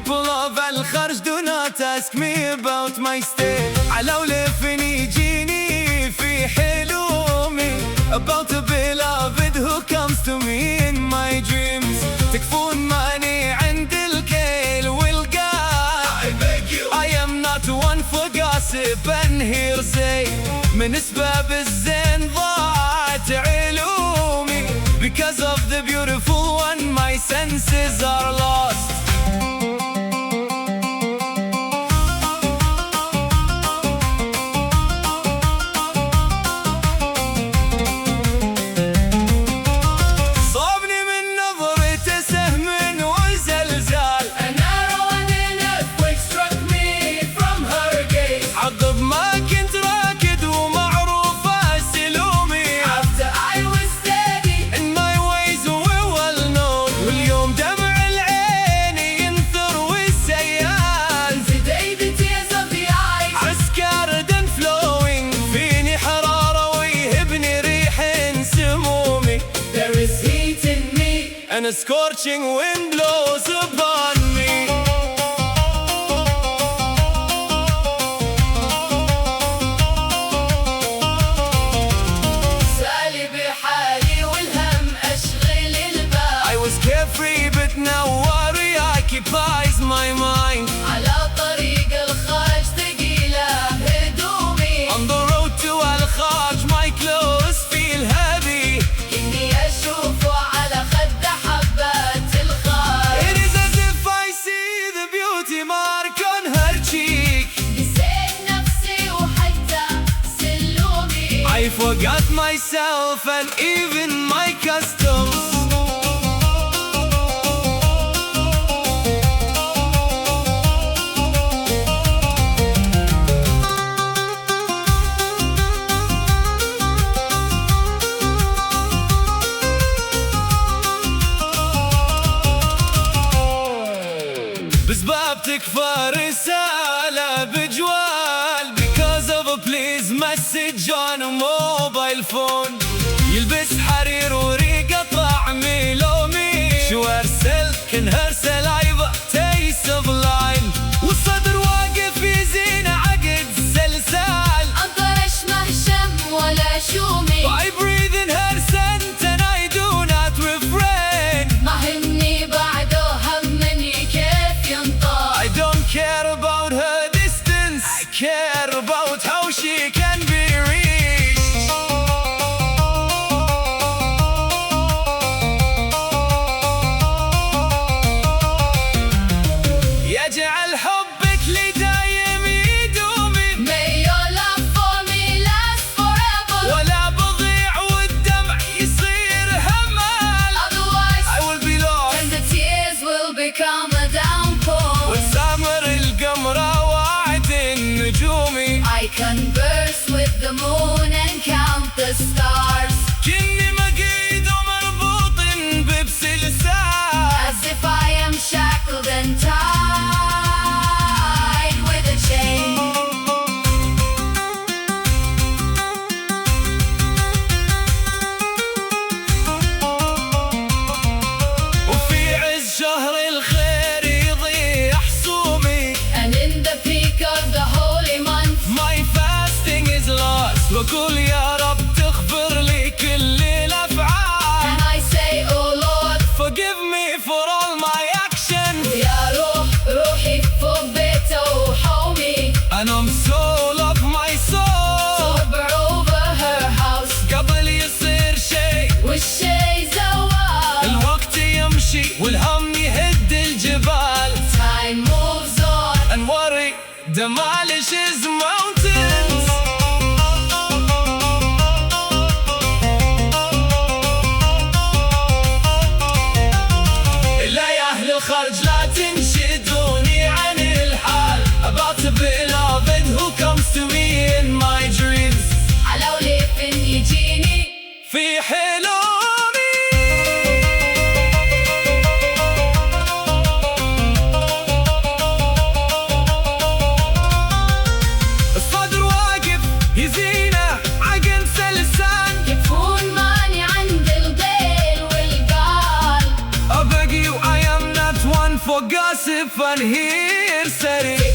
people of الخرج do not ask me about my stay. على ولفن يجيني في حلومي about a beloved who comes to me in my dreams. تكفون ماني عند الكيل والقال. I am not one for gossip and hearsay. من اسباب الزين ضاعت علومي. Because of the beautiful one my senses are lost. صابني من نظرة سهم وزلزال. An arrow and an earthquake struck me from her gaze. عقب ما كنت راكد ومعروفة سلومي. After I was steady In my ways we're well known. واليوم دمع العين ينثر والسيال. today the tears of the eyes عسكر دم flowing. فيني حرارة ويهبني ريح سمومي. there is heat in me. And a scorching wind blows upon me. سالي بحالي والهم أشغل البال. I was carefree but now worry occupies my mind. على طريق الخارج ثقيلة هدومي. On the road to الخارج my clothes feel heavy. إني أشوفه على خده حبات الخار. It is as if I see the beauty mark on her cheek. نسيت نفسي وحتى سلومي. I forgot myself and even my customs. بسباب تكفى رسالة بجوال. Because of a please message on a mobile phone. يلبس حرير وريقة طعم لومي. شوار silk in her saliva taste of lime. والصدر واقف يزين عقد سلسال. أنطرش مهشم ولا شومي. I breathe in her scent and I do not refrain. ما همني بعده همني كيف ينطق. I don't care about her distance. I care about how she can be reached. يجعل حبك لي دايم يدومي. May your love for me last forever. ولا بضيع والدمع يصير همال. Otherwise I will be lost. then the tears will become a downpour. والسامر القمرة وعد النجومي. I converse with the moon and count the stars. كني مقيد ومربوط بسلسال. As if I am shackled and tied with a chain. وفي عز شهر الخير يضيع حصومي. And in the peak of the holy month My fasting is lost. وأقول يا رب تغفر لي كل الأفعال. and I say oh Lord. Forgive me for all my actions. يا روحي فوق بيته وحومي. And I'm soul of my soul. Sober over her house. قبل يصير شيء والشي زوال. الوقت يمشي والهم يهد الجبال. Time moves on. And worry demolishes mountains. إلا يا أهل الخرج لا تنشدوني عن الحال. About a beloved who comes to me in my dreams. على وليفن يجيني في حلومي. الصدر واقف يزينه عقل سلسان. يكفون ماني عند القيل والقال. أبقي I am not one for gossip gossip and hearsay.